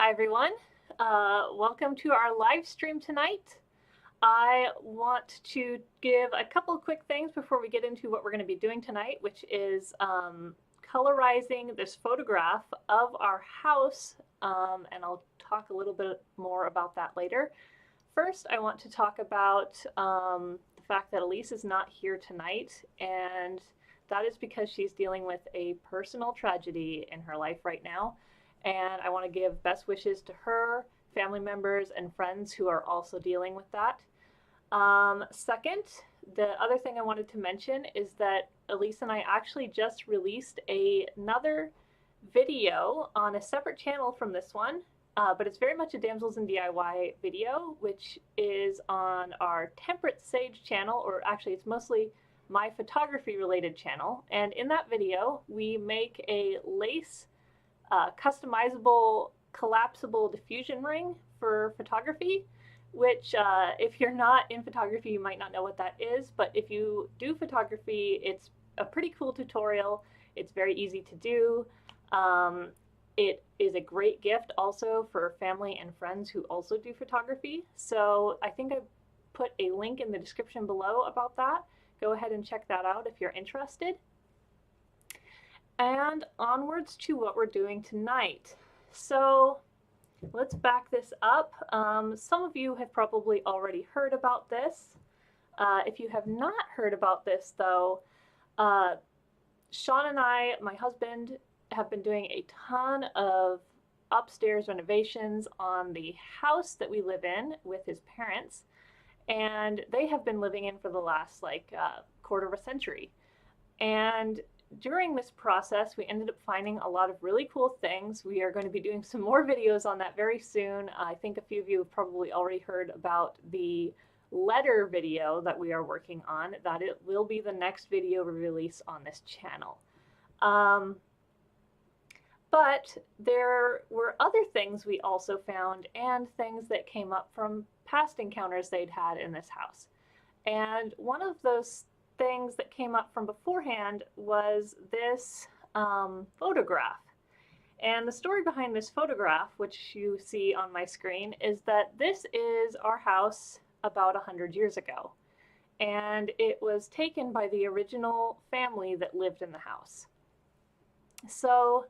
Hi everyone, welcome to our live stream tonight. I want to give a couple of quick things before we get into what we're going to be doing tonight, which is colorizing this photograph of our house, and I'll talk a little bit more about that later. First, I want to talk about the fact that Elise is not here tonight, and that is because she's dealing with a personal tragedy in her life right now. And I want to give best wishes to her, family members, and friends who are also dealing with that. Second, the other thing I wanted to mention is that Elise and I actually just released another video on a separate channel from this one, but it's very much a Damsels in DIY video, which is on our Temperate Sage channel, or actually it's mostly my photography related channel. And in that video, we make a lace customizable collapsible diffusion ring for photography, which if you're not in photography, you might not know what that is, but if you do photography, it's a pretty cool tutorial. It's very easy to do. It is a great gift also for family and friends who also do photography. So I think I put a link in the description below about that. Go ahead and check that out if you're interested. And onwards to what we're doing tonight. So let's back this up. Some of you have probably already heard about this. If you have not heard about this though, Sean and I, my husband, have been doing a ton of upstairs renovations on the house that we live in with his parents, and they have been living in for the last quarter of a century. And during this process, we ended up finding a lot of really cool things. We are going to be doing some more videos on that very soon. I think a few of you have probably already heard about the letter video that we are working on. That it will be the next video we release on this channel. But there were other things we also found, and things that came up from past encounters they'd had in this house. And one of those things that came up from beforehand was this photograph. And the story behind this photograph, which you see on my screen, is that this is our house about 100 years ago. And it was taken by the original family that lived in the house. So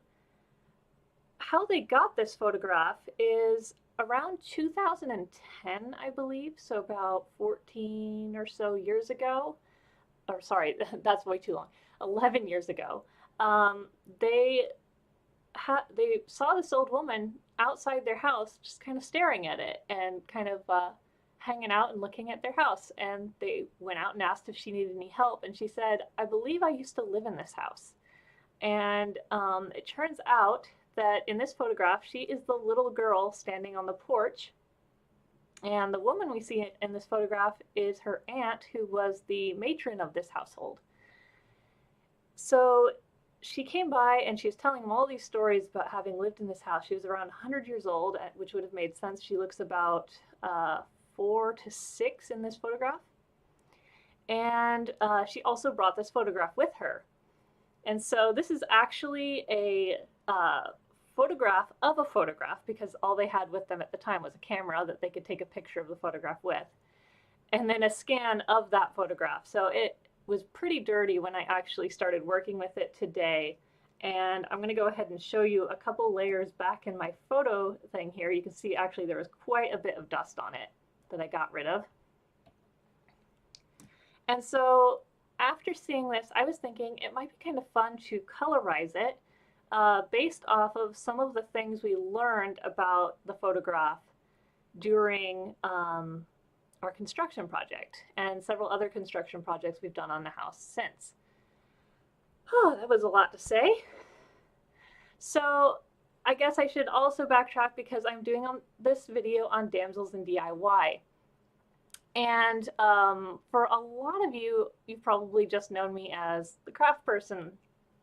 how they got this photograph is around 2010, I believe, so about 14 or so years ago. Or sorry, that's way too long, 11 years ago, they saw this old woman outside their house just kind of staring at it and kind of hanging out and looking at their house. And they went out and asked if she needed any help. And she said, "I believe I used to live in this house." And it turns out that in this photograph, she is the little girl standing on the porch. And the woman we see in this photograph is her aunt, who was the matron of this household. So she came by and she was telling them all these stories about having lived in this house. She was around 100 years old, which would have made sense. She looks about 4 to 6 in this photograph. And she also brought this photograph with her. And so this is actually a photograph of a photograph, because all they had with them at the time was a camera that they could take a picture of the photograph with, and then a scan of that photograph. So it was pretty dirty when I actually started working with it today. And I'm going to go ahead and show you a couple layers back in my photo thing here. You can see actually there was quite a bit of dust on it that I got rid of. And so after seeing this, I was thinking it might be kind of fun to colorize it based off of some of the things we learned about the photograph during our construction project and several other construction projects we've done on the house since. Oh, that was a lot to say. So I guess I should also backtrack, because I'm doing this video on Damsels in DIY. And for a lot of you, you've probably just known me as the craft person,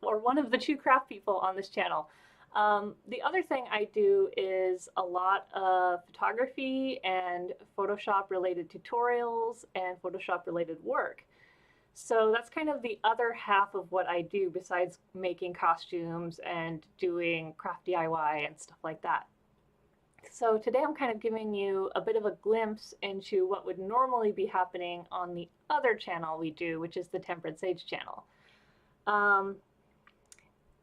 or one of the 2 craft people on this channel. The other thing I do is a lot of photography and Photoshop related tutorials and Photoshop related work. So that's kind of the other half of what I do besides making costumes and doing craft DIY and stuff like that. So today I'm kind of giving you a bit of a glimpse into what would normally be happening on the other channel we do, which is the Temperate Sage channel. Um,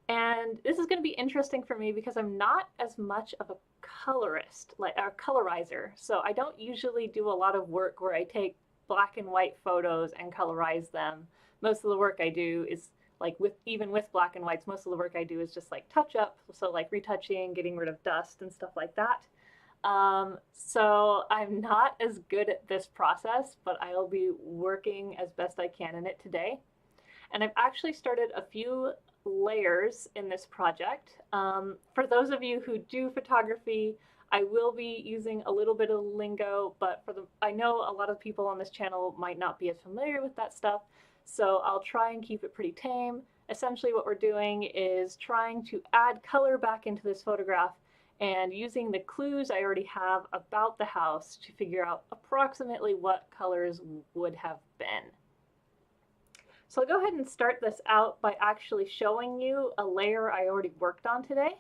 and this is going to be interesting for me because I'm not as much of a colorist, like a colorizer. So I don't usually do a lot of work where I take black and white photos and colorize them. Most of the work I do is like even with black and whites, most of the work I do is just like touch up, so like retouching, getting rid of dust and stuff like that. So I'm not as good at this process, but I'll be working as best I can in it today. And I've actually started a few layers in this project. For those of you who do photography, I will be using a little bit of lingo, but I know a lot of people on this channel might not be as familiar with that stuff, so I'll try and keep it pretty tame. Essentially what we're doing is trying to add color back into this photograph and using the clues I already have about the house to figure out approximately what colors would have been. So I'll go ahead and start this out by actually showing you a layer I already worked on today.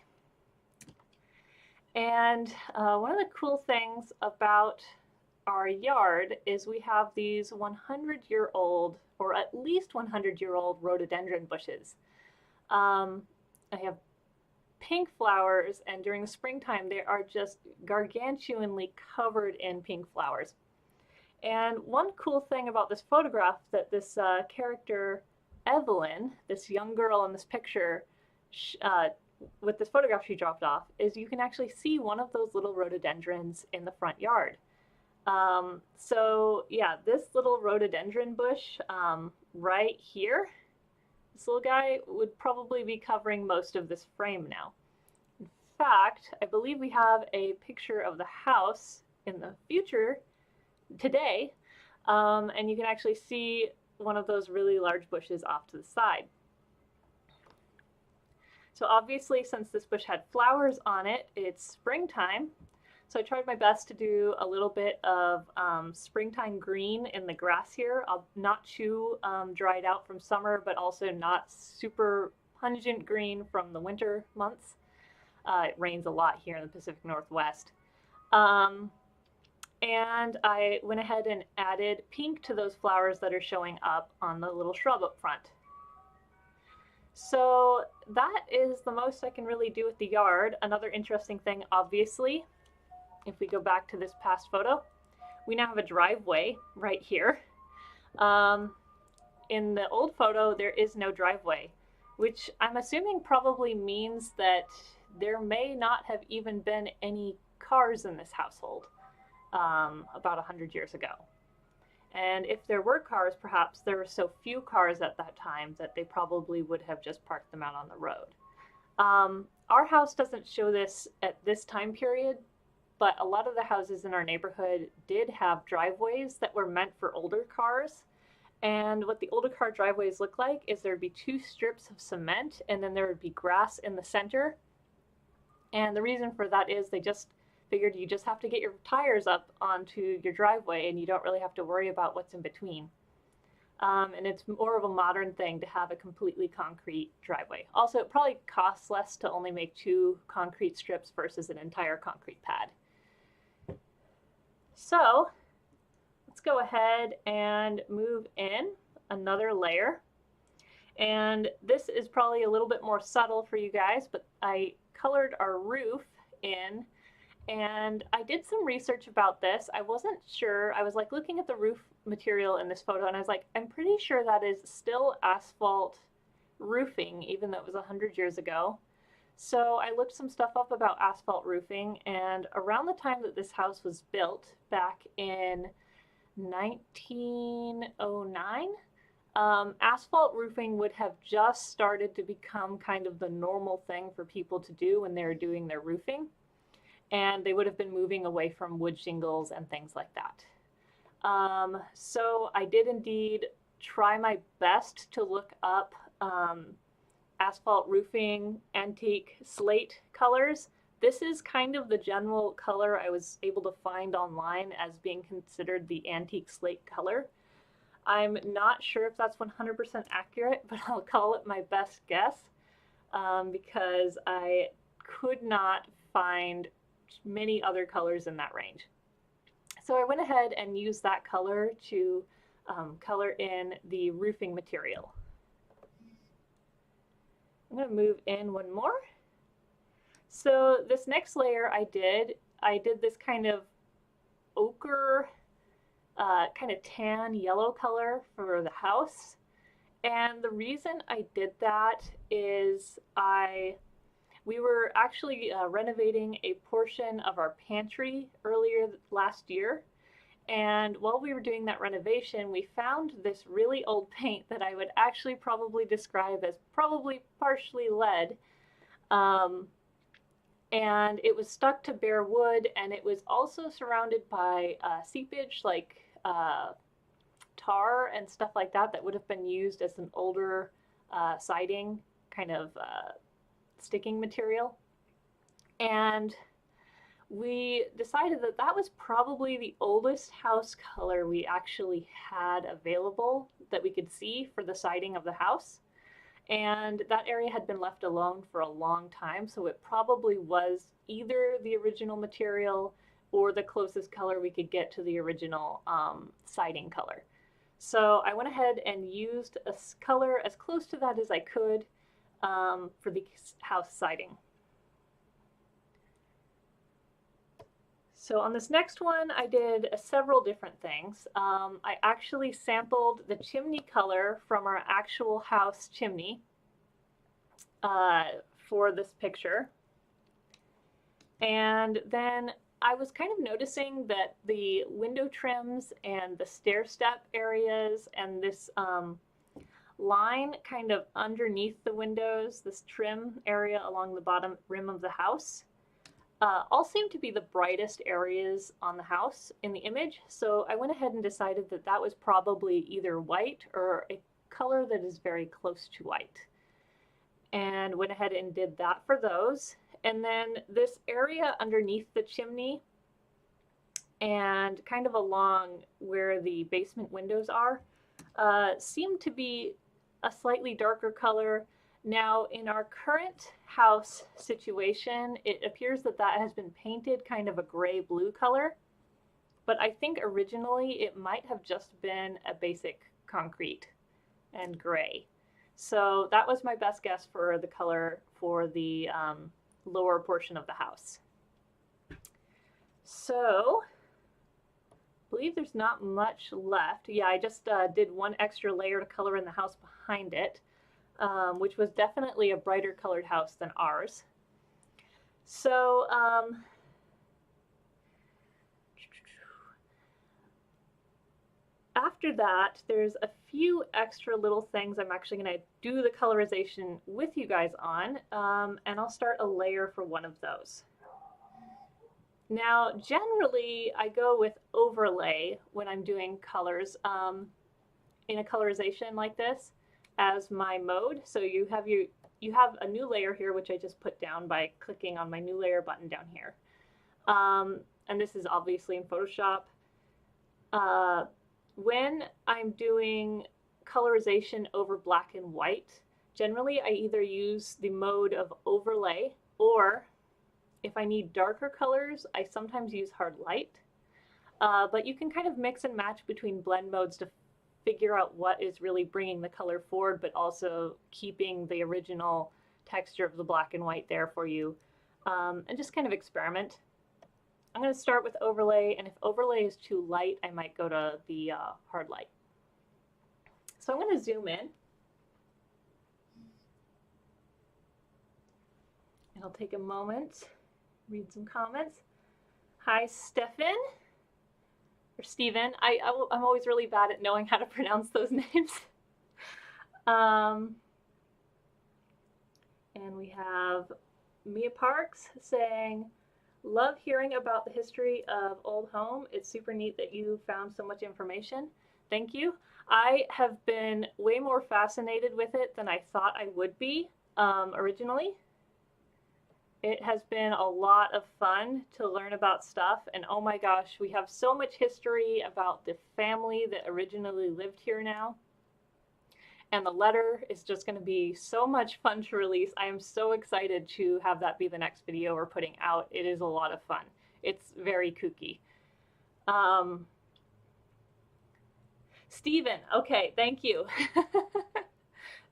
And one of the cool things about our yard is we have these 100-year-old, or at least 100-year-old rhododendron bushes. I have pink flowers, and during the springtime they are just gargantuanly covered in pink flowers. And one cool thing about this photograph that this character Evelyn, this young girl in this picture, with this photograph she dropped off, is you can actually see one of those little rhododendrons in the front yard. So yeah, this little rhododendron bush right here, this little guy would probably be covering most of this frame now. In fact, I believe we have a picture of the house in the future today, and you can actually see one of those really large bushes off to the side. So obviously, since this bush had flowers on it, it's springtime. So I tried my best to do a little bit of springtime green in the grass here. Not too dried out from summer, but also not super pungent green from the winter months. It rains a lot here in the Pacific Northwest. And I went ahead and added pink to those flowers that are showing up on the little shrub up front. So that is the most I can really do with the yard. Another interesting thing, obviously, if we go back to this past photo, we now have a driveway right here. In the old photo, there is no driveway, which I'm assuming probably means that there may not have even been any cars in this household about 100 years ago. And if there were cars, perhaps there were so few cars at that time that they probably would have just parked them out on the road. Our house doesn't show this at this time period, but a lot of the houses in our neighborhood did have driveways that were meant for older cars. And what the older car driveways look like is there'd be 2 strips of cement, and then there would be grass in the center. And the reason for that is they just figured you just have to get your tires up onto your driveway and you don't really have to worry about what's in between. And it's more of a modern thing to have a completely concrete driveway. Also, it probably costs less to only make 2 concrete strips versus an entire concrete pad. So let's go ahead and move in another layer. And this is probably a little bit more subtle for you guys, but I colored our roof in. And I did some research about this. I wasn't sure. I was like looking at the roof material in this photo and I was like, I'm pretty sure that is still asphalt roofing, even though it was 100 years ago. So I looked some stuff up about asphalt roofing, and around the time that this house was built back in 1909, asphalt roofing would have just started to become kind of the normal thing for people to do when they were doing their roofing. And they would have been moving away from wood shingles and things like that. So I did indeed try my best to look up asphalt roofing antique slate colors. This is kind of the general color I was able to find online as being considered the antique slate color. I'm not sure if that's 100% accurate, but I'll call it my best guess because I could not find many other colors in that range. So I went ahead and used that color to color in the roofing material. I'm going to move in one more. So this next layer I did this kind of ochre, kind of tan yellow color for the house. And the reason I did that is we were actually renovating a portion of our pantry earlier last year. And while we were doing that renovation, we found this really old paint that I would actually probably describe as probably partially lead. And it was stuck to bare wood, and it was also surrounded by seepage, like tar and stuff like that would have been used as an older siding kind of sticking material. And we decided that that was probably the oldest house color we actually had available that we could see for the siding of the house. And that area had been left alone for a long time, so it probably was either the original material or the closest color we could get to the original siding color. So I went ahead and used a color as close to that as I could for the house siding. So on this next one, I did several different things. I actually sampled the chimney color from our actual house chimney for this picture. And then I was kind of noticing that the window trims and the stair step areas and this line kind of underneath the windows, this trim area along the bottom rim of the house, all seem to be the brightest areas on the house in the image. So I went ahead and decided that that was probably either white or a color that is very close to white. And went ahead and did that for those. And then this area underneath the chimney and kind of along where the basement windows are seemed to be a slightly darker color. Now, in our current house situation, it appears that that has been painted kind of a gray-blue color, but I think originally it might have just been a basic concrete and gray. So that was my best guess for the color for the lower portion of the house. So I believe there's not much left. Yeah, I just did one extra layer to color in the house behind it. Which was definitely a brighter colored house than ours. So after that, there's a few extra little things I'm actually going to do the colorization with you guys on, and I'll start a layer for one of those. Now, generally, I go with overlay when I'm doing colors in a colorization like this as my mode. So you have a new layer here, which I just put down by clicking on my new layer button down here. And this is obviously in Photoshop. When I'm doing colorization over black and white, generally I either use the mode of overlay, or if I need darker colors, I sometimes use hard light. But you can kind of mix and match between blend modes to figure out what is really bringing the color forward, but also keeping the original texture of the black and white there for you, and just kind of experiment. I'm going to start with overlay, and if overlay is too light, I might go to the hard light. So I'm going to zoom in, and I'll take a moment, read some comments. Hi, Stefan. Or Steven. I'm always really bad at knowing how to pronounce those names. And we have Mia Parks saying, love hearing about the history of Old Home. It's super neat that you found so much information. Thank you. I have been way more fascinated with it than I thought I would be originally. It has been a lot of fun to learn about stuff, and oh my gosh, we have so much history about the family that originally lived here now. And the letter is just going to be so much fun to release. I am so excited to have that be the next video we're putting out. It is a lot of fun. It's very kooky. Steven, okay, thank you.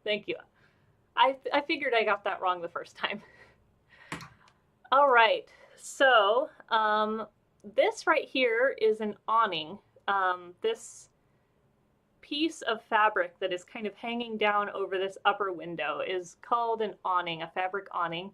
Thank you. I figured I got that wrong the first time. All right, so this right here is an awning. This piece of fabric that is kind of hanging down over this upper window is called an awning, a fabric awning.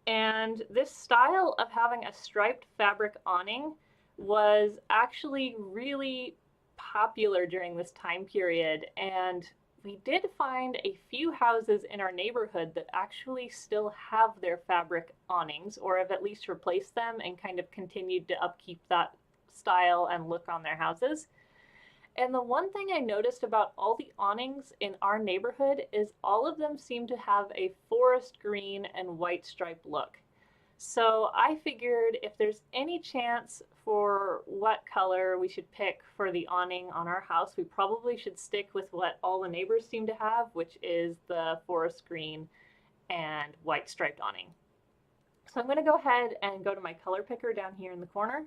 And this style of having a striped fabric awning was actually really popular during this time period. And we did find a few houses in our neighborhood that actually still have their fabric awnings, or have at least replaced them and kind of continued to upkeep that style and look on their houses. And the one thing I noticed about all the awnings in our neighborhood is all of them seem to have a forest green and white striped look. So I figured if there's any chance for what color we should pick for the awning on our house, we probably should stick with what all the neighbors seem to have, which is the forest green and white striped awning. So I'm going to go ahead and go to my color picker down here in the corner.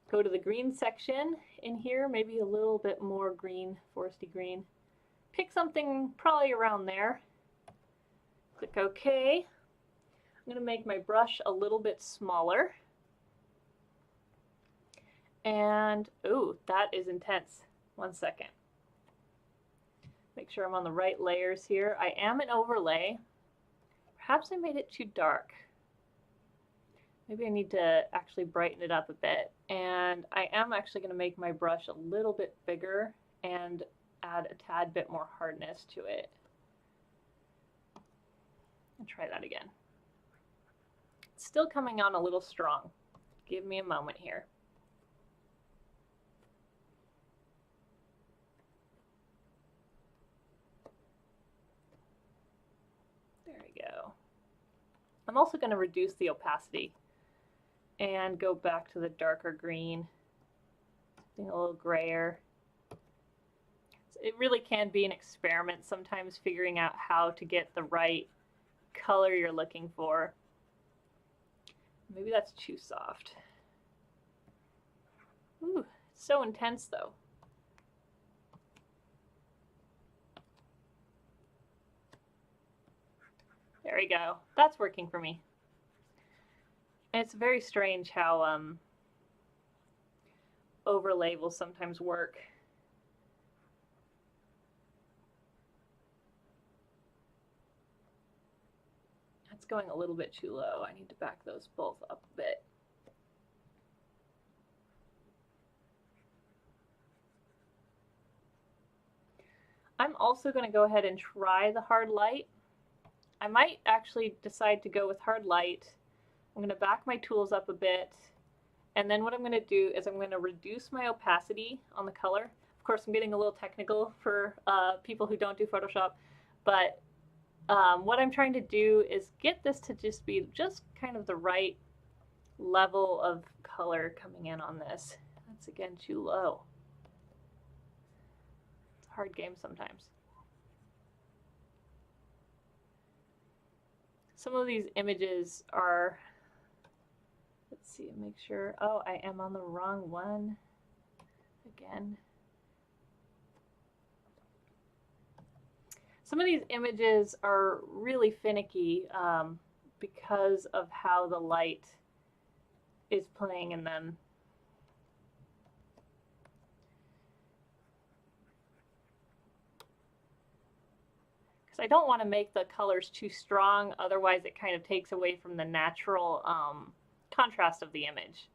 Go to the green section in here, maybe a little bit more green, foresty green. Pick something probably around there. Click OK. I'm going to make my brush a little bit smaller. And, ooh, that is intense. 1 second. Make sure I'm on the right layers here. I am an overlay. Perhaps I made it too dark. Maybe I need to actually brighten it up a bit. And I am actually going to make my brush a little bit bigger and add a tad bit more hardness to it. I'll try that again. It's still coming on a little strong. Give me a moment here. There we go. I'm also going to reduce the opacity and go back to the darker green, something a little grayer. It really can be an experiment sometimes figuring out how to get the right color you're looking for. Maybe that's too soft. Ooh, it's so intense though. There we go. That's working for me. And it's very strange how overlay will sometimes work. That's going a little bit too low. I need to back those both up a bit. I'm also going to go ahead and try the hard light. I might actually decide to go with hard light. I'm going to back my tools up a bit, and then what I'm going to do is I'm going to reduce my opacity on the color. Of course, I'm getting a little technical for people who don't do Photoshop, but what I'm trying to do is get this to just be just kind of the right level of color coming in on this. That's again too low. It's a hard game sometimes. Some of these images are, let's see, make sure, oh, I am on the wrong one again. Some of these images are really finicky because of how the light is playing in them. I don't want to make the colors too strong, otherwise it kind of takes away from the natural contrast of the image.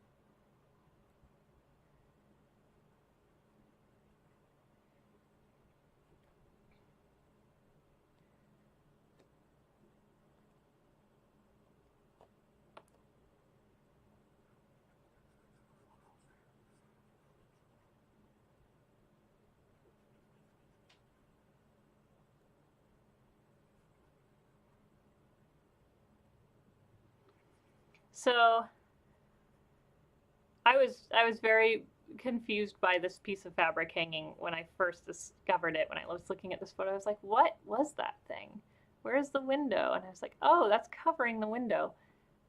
So I was very, confused by this piece of fabric hanging when I first discovered it. When I was looking at this photo, I was like, what was that thing? Where's the window? And I was like, oh, that's covering the window.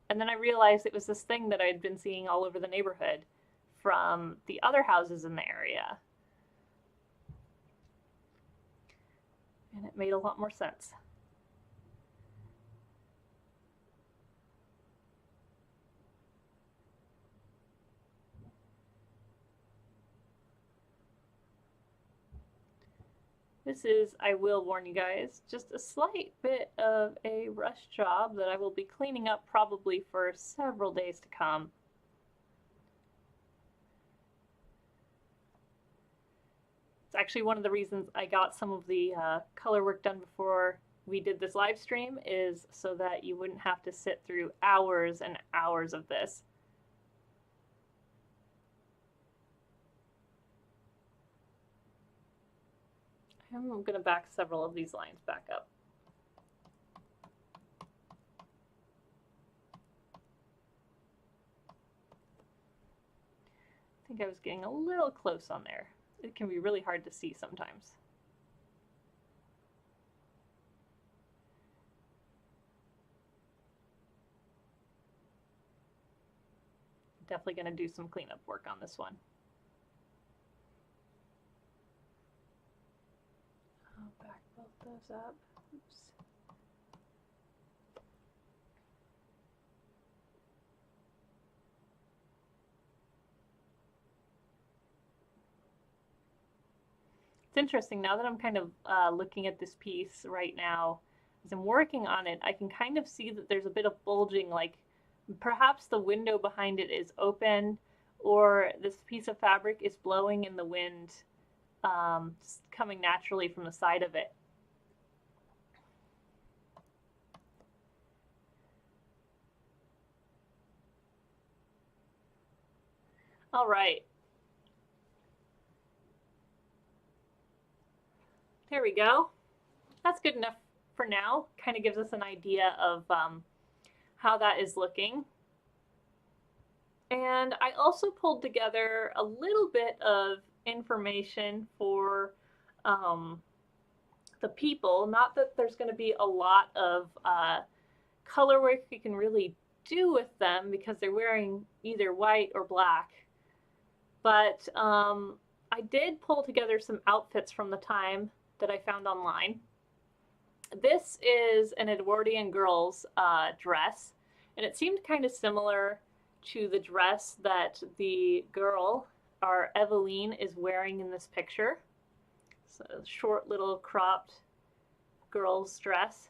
And then I realized it was this thing that I'd been seeing all over the neighborhood from the other houses in the area. And it made a lot more sense. This is, I will warn you guys, just a slight bit of a rush job that I will be cleaning up probably for several days to come. It's actually one of the reasons I got some of the color work done before we did this live stream, is so that you wouldn't have to sit through hours and hours of this. I'm going to back several of these lines back up. I think I was getting a little close on there. It can be really hard to see sometimes. Definitely going to do some cleanup work on this one. I'll back both those up. Oops. It's interesting, now that I'm kind of looking at this piece right now, as I'm working on it, I can kind of see that there's a bit of bulging, like perhaps the window behind it is open, or this piece of fabric is blowing in the wind, just coming naturally from the side of it. All right. There we go. That's good enough for now. Kind of gives us an idea of how that is looking. And I also pulled together a little bit of information for the people. Not that there's going to be a lot of color work you can really do with them because they're wearing either white or black. But I did pull together some outfits from the time that I found online. This is an Edwardian girl's dress, and it seemed kind of similar to the dress that the girl, our Eveline, is wearing in this picture. So a short little cropped girl's dress.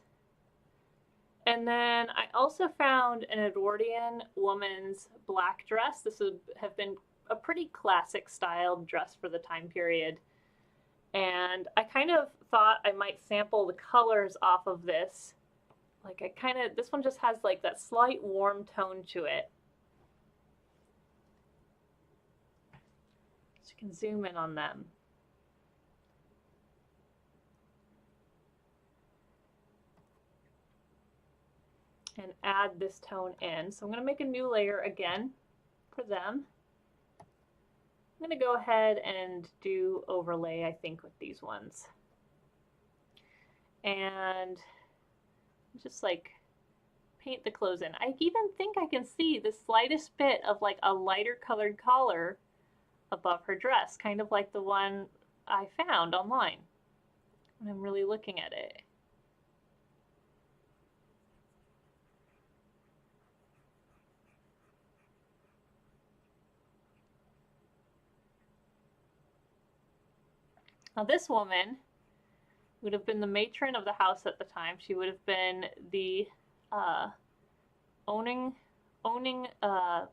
And then I also found an Edwardian woman's black dress. This would have been a pretty classic styled dress for the time period. And I kind of thought I might sample the colors off of this. Like this one just has like that slight warm tone to it. So you can zoom in on them. And add this tone in. So I'm going to make a new layer again for them. I'm going to go ahead and do overlay, I think, with these ones. And just like paint the clothes in. I even think I can see the slightest bit of like a lighter colored collar above her dress, kind of like the one I found online when I'm really looking at it. Now this woman would have been the matron of the house at the time. She would have been the owning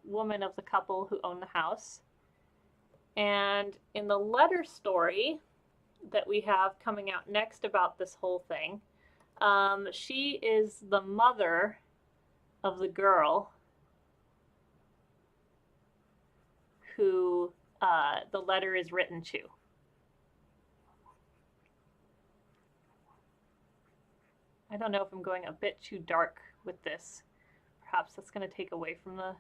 woman of the couple who owned the house. And in the letter story that we have coming out next about this whole thing, she is the mother of the girl who the letter is written to. I don't know if I'm going a bit too dark with this. Perhaps that's going to take away from the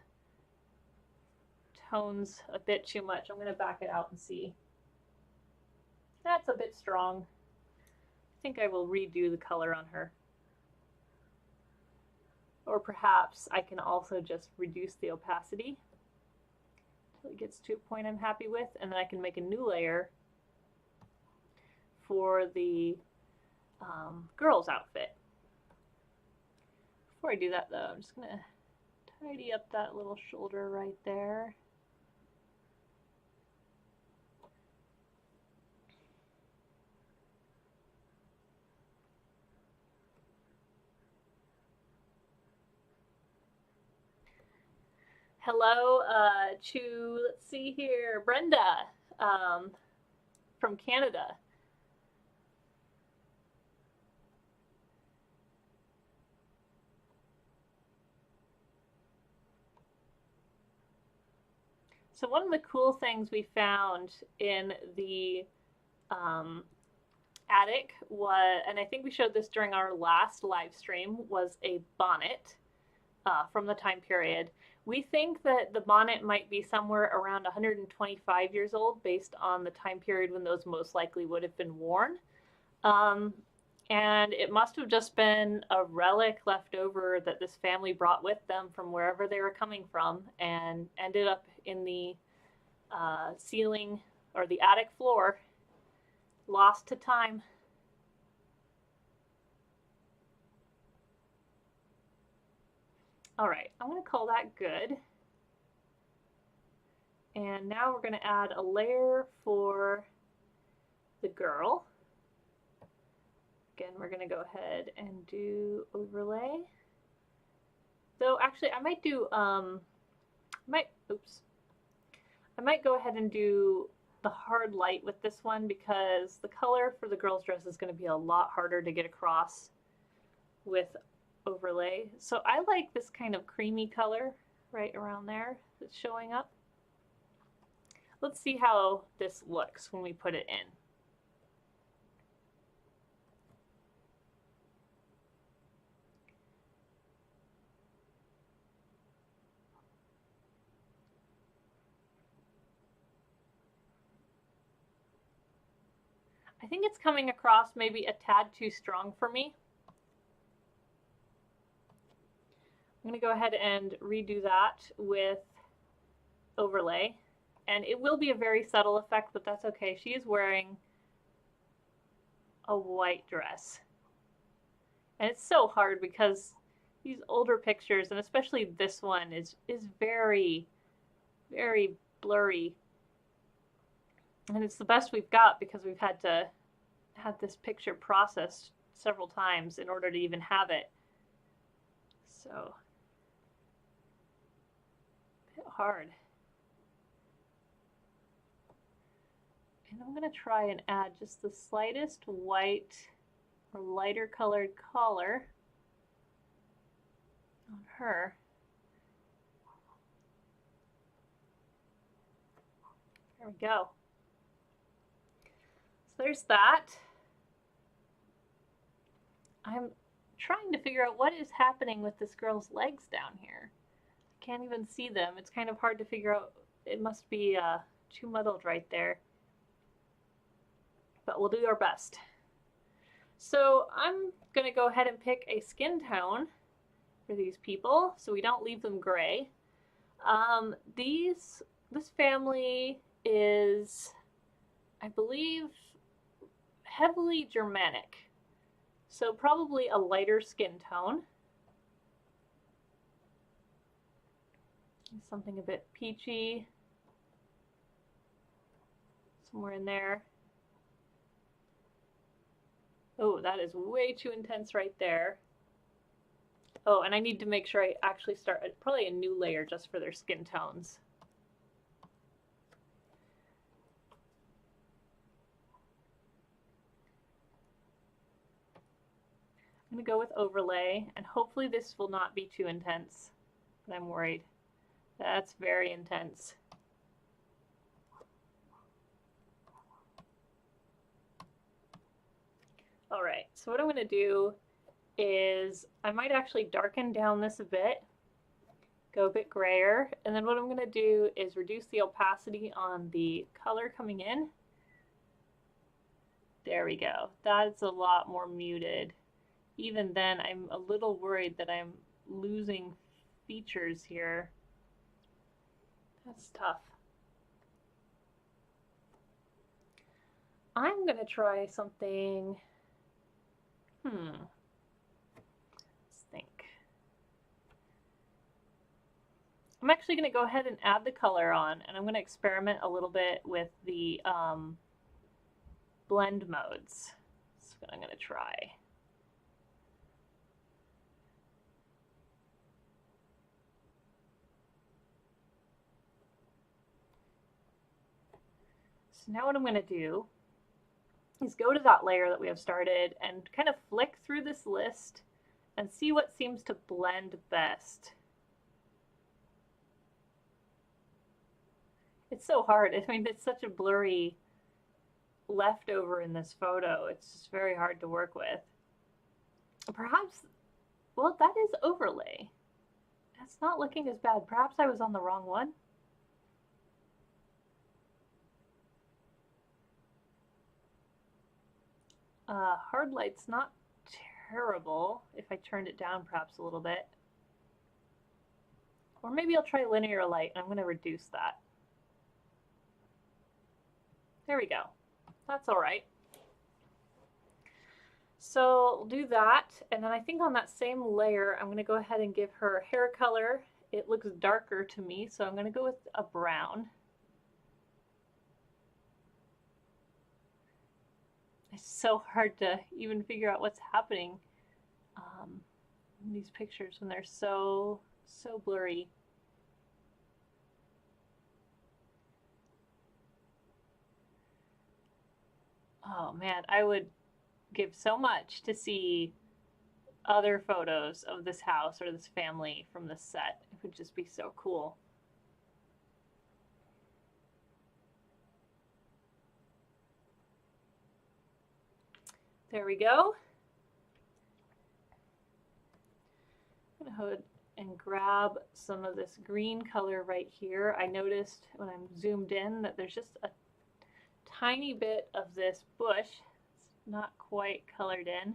tones a bit too much. I'm going to back it out and see. That's a bit strong. I think I will redo the color on her. Or perhaps I can also just reduce the opacity until it gets to a point I'm happy with, and then I can make a new layer for the girl's outfit. Before I do that though, I'm just going to tidy up that little shoulder right there. Hello to, let's see here, Brenda from Canada. So one of the cool things we found in the attic was, and I think we showed this during our last live stream, was a bonnet from the time period. We think that the bonnet might be somewhere around 125 years old based on the time period when those most likely would have been worn. And it must have just been a relic left over that this family brought with them from wherever they were coming from and ended up in the ceiling or the attic floor, lost to time. All right, I'm going to call that good. And now we're going to add a layer for the girl. Again, we're going to go ahead and do overlay. So actually, I might do, I might go ahead and do the hard light with this one because the color for the girl's dress is going to be a lot harder to get across with overlay. So I like this kind of creamy color right around there that's showing up. Let's see how this looks when we put it in. I think it's coming across maybe a tad too strong for me. I'm going to go ahead and redo that with overlay. And it will be a very subtle effect, but that's okay. She is wearing a white dress. And it's so hard because these older pictures, and especially this one, is very, very blurry. And it's the best we've got because we've had to have this picture processed several times in order to even have it. So, a bit hard. And I'm going to try and add just the slightest white or lighter colored collar on her. There we go. So there's that. I'm trying to figure out what is happening with this girl's legs down here. I can't even see them. It's kind of hard to figure out. It must be too muddled right there. But we'll do our best. So I'm going to go ahead and pick a skin tone for these people so we don't leave them gray. This family is, I believe, heavily Germanic. So probably a lighter skin tone. Something a bit peachy. Somewhere in there. Oh, that is way too intense right there. Oh, and I need to make sure I actually start probably a new layer just for their skin tones. I'm going to go with overlay, and hopefully this will not be too intense, but I'm worried. That's very intense. All right, so what I'm going to do is I might actually darken down this a bit go a bit grayer. And then what I'm going to do is reduce the opacity on the color coming in. There we go. That's a lot more muted. Even then, I'm a little worried that I'm losing features here. That's tough. I'm going to try something. Let's think. I'm actually going to go ahead and add the color on, and I'm going to experiment a little bit with the blend modes. That's what I'm going to try. So now what I'm going to do is go to that layer that we have started and kind of flick through this list and see what seems to blend best. It's so hard. I mean, it's such a blurry leftover in this photo. It's just very hard to work with. Perhaps, well, that is overlay. That's not looking as bad. Perhaps I was on the wrong one. Hard light's not terrible if I turned it down perhaps a little bit. Or maybe I'll try linear light, and I'm going to reduce that. There we go. That's all right. So we'll do that, and then I think on that same layer, I'm going to go ahead and give her hair color. It looks darker to me, so I'm going to go with a brown. It's so hard to even figure out what's happening in these pictures when they're so blurry. Oh man, I would give so much to see other photos of this house or this family from this set. It would just be so cool. There we go. I'm going to go ahead and grab some of this green color right here. I noticed when I'm zoomed in that there's just a tiny bit of this bush. It's not quite colored in.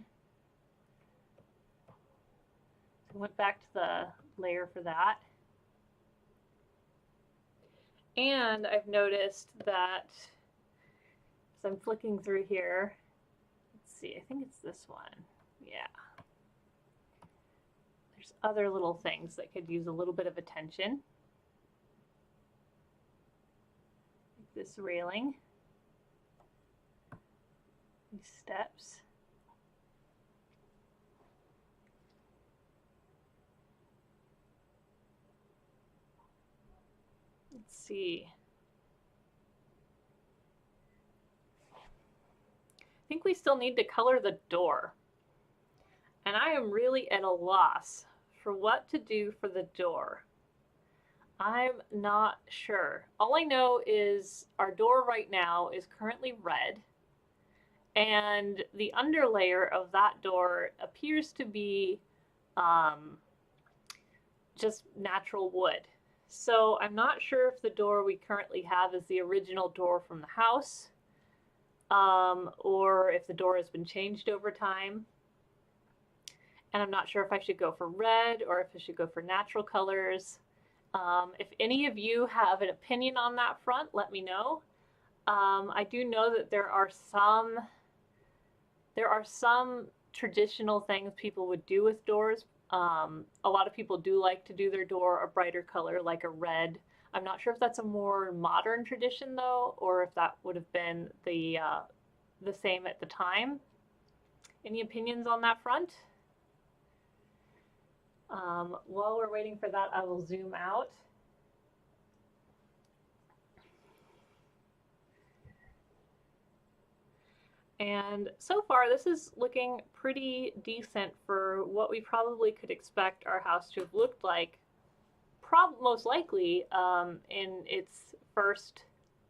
So I went back to the layer for that. And I've noticed that as I'm flicking through here, let's see, I think it's this one. Yeah. There's other little things that could use a little bit of attention. Like this railing. These steps. Let's see. I think we still need to color the door. And I am really at a loss for what to do for the door. I'm not sure. All I know is our door right now is currently red, and the underlayer of that door appears to be just natural wood. So I'm not sure if the door we currently have is the original door from the house, or if the door has been changed over time. And I'm not sure if I should go for red or if I should go for natural colors. If any of you have an opinion on that front, let me know. I do know that there are some traditional things people would do with doors. A lot of people do like to do their door a brighter color, like a red. I'm not sure if that's a more modern tradition though, or if that would have been the same at the time. Any opinions on that front? While we're waiting for that, I will zoom out. And so far, this is looking pretty decent for what we probably could expect our house to have looked like, most likely in its first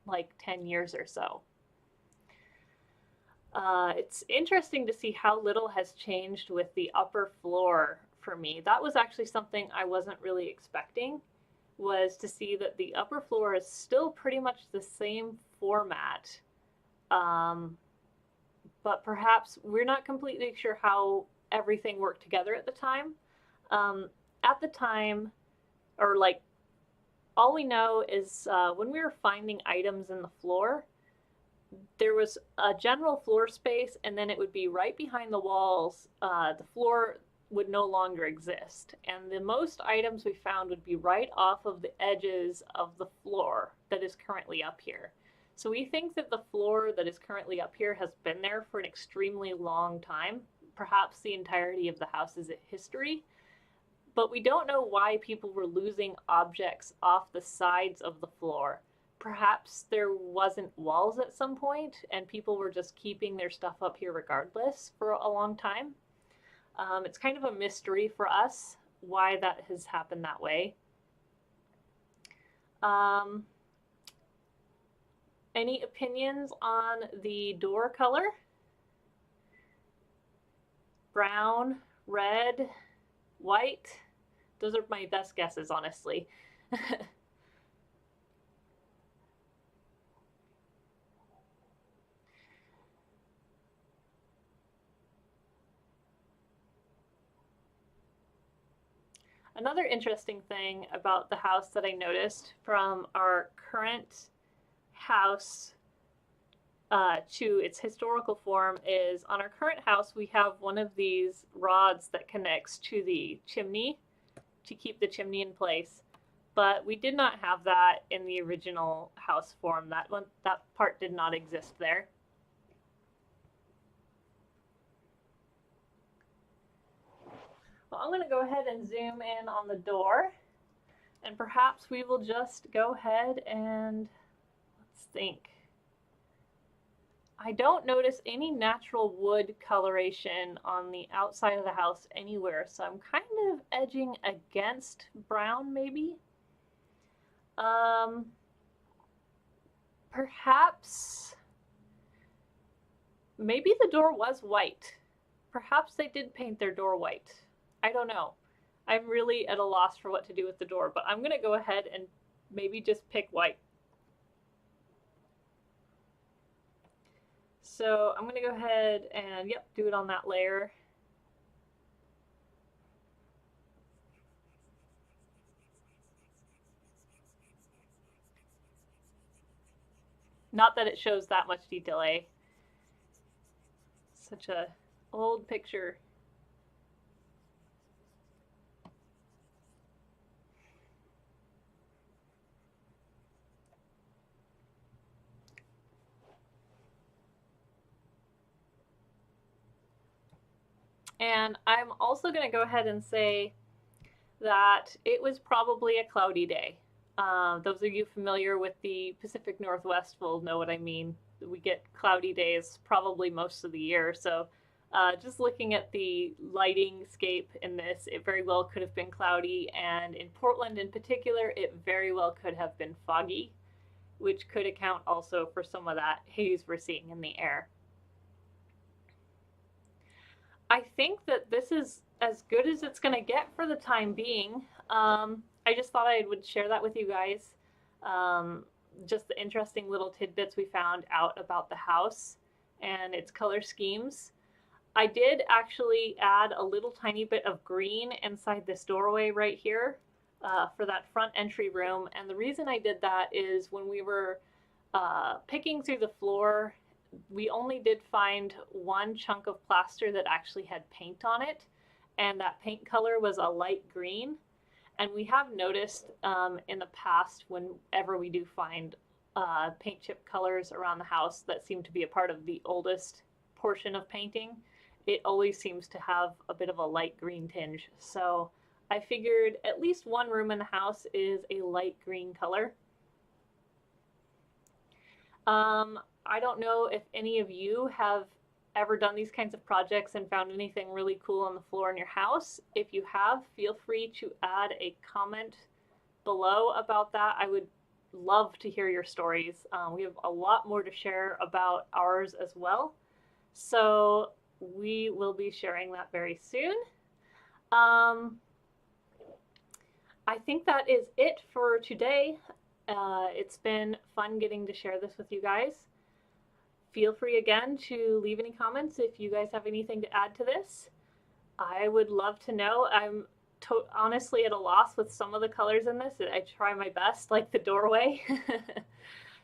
like 10 years or so. It's interesting to see how little has changed with the upper floor for me. That was actually something I wasn't really expecting, was to see that the upper floor is still pretty much the same format. But perhaps we're not completely sure how everything worked together at the time. At the time, or like, all we know is when we were finding items in the floor, there was a general floor space, and then it would be right behind the walls. The floor would no longer exist, and the most items we found would be right off of the edges of the floor that is currently up here. So we think that the floor that is currently up here has been there for an extremely long time, perhaps the entirety of the house's history. But we don't know why people were losing objects off the sides of the floor. Perhaps there wasn't walls at some point and people were just keeping their stuff up here regardless for a long time. It's kind of a mystery for us why that has happened that way. Any opinions on the door color? Brown, red, white? Those are my best guesses, honestly. Another interesting thing about the house that I noticed from our current house to its historical form is, on our current house we have one of these rods that connects to the chimney to keep the chimney in place, but we did not have that in the original house form. That part did not exist there. Well, I'm going to go ahead and zoom in on the door, and perhaps we will just go ahead and let's think. I don't notice any natural wood coloration on the outside of the house anywhere, so I'm kind of edging against brown, maybe. Perhaps, maybe the door was white. Perhaps they did paint their door white. I don't know. I'm really at a loss for what to do with the door, but I'm gonna go ahead and maybe just pick white. So I'm gonna go ahead and, yep, do it on that layer. Not that it shows that much detail, eh? Such a old picture. And I'm also going to go ahead and say that it was probably a cloudy day. Those of you familiar with the Pacific Northwest will know what I mean. We get cloudy days probably most of the year. So just looking at the lighting scape in this, it very well could have been cloudy. And in Portland in particular, it very well could have been foggy, which could account also for some of that haze we're seeing in the air. I think that this is as good as it's going to get for the time being. I just thought I would share that with you guys. Just the interesting little tidbits we found out about the house and its color schemes. I did actually add a little tiny bit of green inside this doorway right here for that front entry room. And the reason I did that is when we were picking through the floor, we only did find one chunk of plaster that actually had paint on it, and that paint color was a light green. And we have noticed in the past, whenever we do find paint chip colors around the house that seem to be a part of the oldest portion of painting, it always seems to have a bit of a light green tinge. So I figured at least one room in the house is a light green color. I don't know if any of you have ever done these kinds of projects and found anything really cool on the floor in your house. If you have, feel free to add a comment below about that. I would love to hear your stories. We have a lot more to share about ours as well. So we will be sharing that very soon. Um, I think that is it for today. It's been fun getting to share this with you guys. Feel free again to leave any comments if you guys have anything to add to this. I would love to know. I'm honestly at a loss with some of the colors in this. I try my best, like the doorway.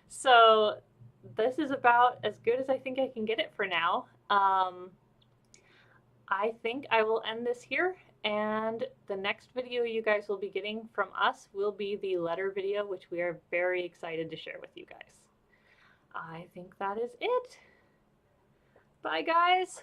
So this is about as good as I think I can get it for now. I think I will end this here, and the next video you guys will be getting from us will be the letter video, which we are very excited to share with you guys. I think that is it. Bye, guys.